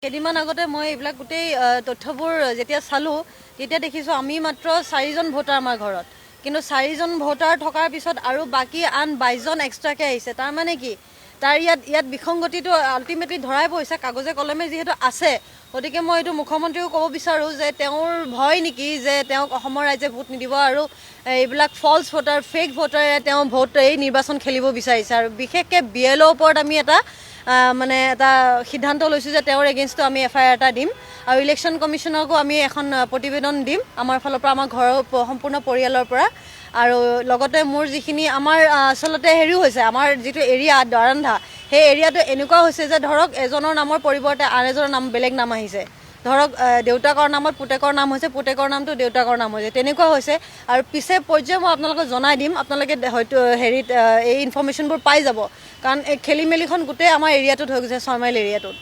কেইদিনমান আগতে মই এইবিলাক গোটেই তথ্যবোৰ যেতিয়া চালোঁ তেতিয়া দেখিছোঁ আমি মাত্ৰ 4জন ভোটাৰ আমাৰ ঘৰত, কিন্তু 4জন ভোটাৰ থকাৰ পিছত আৰু বাকী আন 22জন এক্সট্ৰাকৈ আহিছে। তাৰমানে কি তাৰ ইয়াত বিসংগতিটো আল্টিমেটলি ধৰাই পৰিছে, কাগজে কলমে যিহেতু আছে। গতিকে মই এইটো মুখ্যমন্ত্ৰীও ক'ব বিচাৰোঁ যে তেওঁৰ ভয় নেকি যে তেওঁক অসমৰ ৰাইজে ভোট নিদিব আৰু এইবিলাক ফল্ছ ভোটাৰ ফেক ভোটাৰে তেওঁ ভোট এই নিৰ্বাচন খেলিব বিচাৰিছে। আৰু বিশেষকৈ BLOৰ ওপৰত আমি এটা সিদ্ধান্ত লৈছোঁ যে তেওঁৰ এগেইনষ্টটো আমি FIR এটা দিম আৰু ইলেকশ্যন কমিশ্যনকো আমি এখন প্ৰতিবেদন দিম আমাৰ ফালৰ পৰা, আমাৰ ঘৰৰ সম্পূৰ্ণ পৰিয়ালৰ পৰা। আৰু লগতে মোৰ যিখিনি আমাৰ আচলতে হেৰিও হৈছে, আমাৰ যিটো এৰিয়া দাৰান্ধা, সেই এৰিয়াটো এনেকুৱা হৈছে যে ধৰক এজনৰ নামৰ পৰিৱৰ্তে আন এজনৰ নাম বেলেগ নাম আহিছে। ধৰক দেউতাকৰ নামত পুতেকৰ নাম হৈছে, পুতেকৰ নামটো দেউতাকৰ নাম হৈছে, তেনেকুৱা হৈছে। আৰু পিছে পৰ্যায়ে মই আপোনালোকক জনাই দিম, আপোনালোকে হয়তো এই ইনফৰ্মেশ্যনবোৰ পাই যাব, কাৰণ এই খেলি মেলিখন গোটেই আমাৰ এৰিয়াটোত হৈ গৈছে, 6 মাইল এৰিয়াটোত।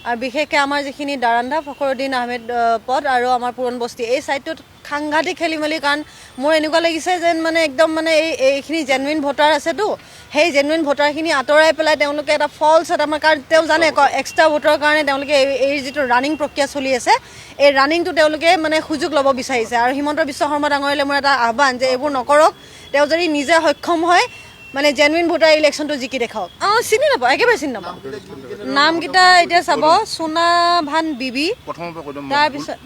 আৰু বিশেষকৈ আমাৰ যিখিনি দাৰান্ধা, ফখৰুদ্দিন আহমেদ পথ আৰু আমাৰ পুৰণ বস্তি, এই ছাইডটোত সাংঘাতিক খেলি মেলি। কাৰণ মোৰ এনেকুৱা লাগিছে যেন একদম এইখিনি জেনুইন ভোটাৰ আছেতো, সেই জেনুইন ভোটাৰখিনি আঁতৰাই পেলাই তেওঁলোকে এটা ফল্ছ কাৰণ তেওঁ জানে এক্সট্ৰা ভোটৰ কাৰণে তেওঁলোকে এই যিটো ৰানিং প্ৰক্ৰিয়া চলি আছে, এই ৰানিংটো তেওঁলোকে সুযোগ ল'ব বিচাৰিছে। আৰু হিমন্ত বিশ্ব শৰ্মা ডাঙৰীয়ালৈ মোৰ এটা আহ্বান যে এইবোৰ নকৰক। তেওঁ যদি নিজে সক্ষম হয় জেনুইন ভোটাৰ ইলেকশ্যনটো জিকি দেখাওক। চিনি নাপাওঁ, একেবাৰে চিনি নাপাওঁ। নামকেইটা এতিয়া চাব, সোনা ভান বিবি, তাৰপিছত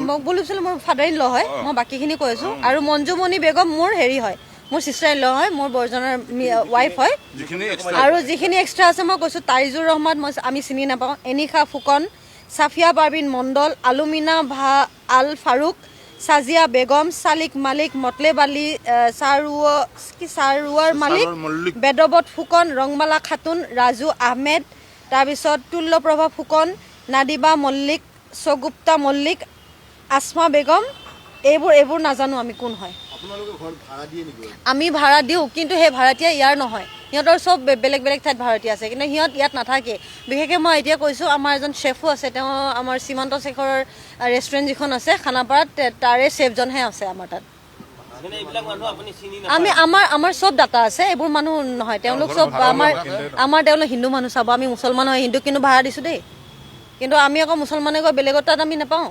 মকবুল হুছেইন মোৰ ফাদাৰ ইন ল হয়, মই বাকীখিনি কৈ আছোঁ। আৰু মঞ্জুমণি বেগম মোৰ হেৰি হয়, মোৰ চিষ্টাৰ ইন ল হয়, মোৰ বৰজনৰ ৱাইফ হয়। আৰু যিখিনি এক্সট্ৰা আছে মই কৈছোঁ, তাইজুৰ ৰহমান আমি চিনি নাপাওঁ, এনিশা ফুকন, ছাফিয়া পাৰভিন মণ্ডল, আলুমিনা আল ফাৰুক, সাজিয়া বেগম, সালিক মালিক, মতলেব আলী, সাৰুৱাৰ মালিক, বেদবত ফুকন, ৰংমালা খাতুন, ৰাজু আহমেদ, তাৰপিছত তুল্যপ্ৰভা ফুকন, নাদিবা মল্লিক, সগুপ্তা মল্লিক, আসমা বেগম, এইবোৰ নাজানো আমি কোন হয়। আমি ভাড়া দিওঁ, কিন্তু সেই ভাড়াতীয়া ইয়াৰ নহয়, সিহঁতৰ চব বেলেগ বেলেগ ঠাইত ভাড়াতীয়া আছে, কিন্তু সিহঁত ইয়াত নাথাকে। বিশেষকৈ মই এতিয়া কৈছোঁ, আমাৰ এজন শ্বেফো আছে, তেওঁ আমাৰ সীমান্ত শেখৰৰ ৰেষ্টুৰেণ্ট যিখন আছে খানাপাৰাত, তাৰে শ্বেফজনহে আছে আমাৰ তাত। আমাৰ চব ডাটা আছে, এইবোৰ মানুহ নহয়, তেওঁলোক চব তেওঁলোক হিন্দু মানুহ। চাব, আমি মুছলমান হয়, হিন্দুক কিন্তু ভাড়া দিছোঁ দেই, কিন্তু আমি আকৌ মুছলমানে গৈ বেলেগৰ তাত আমি নাপাওঁ।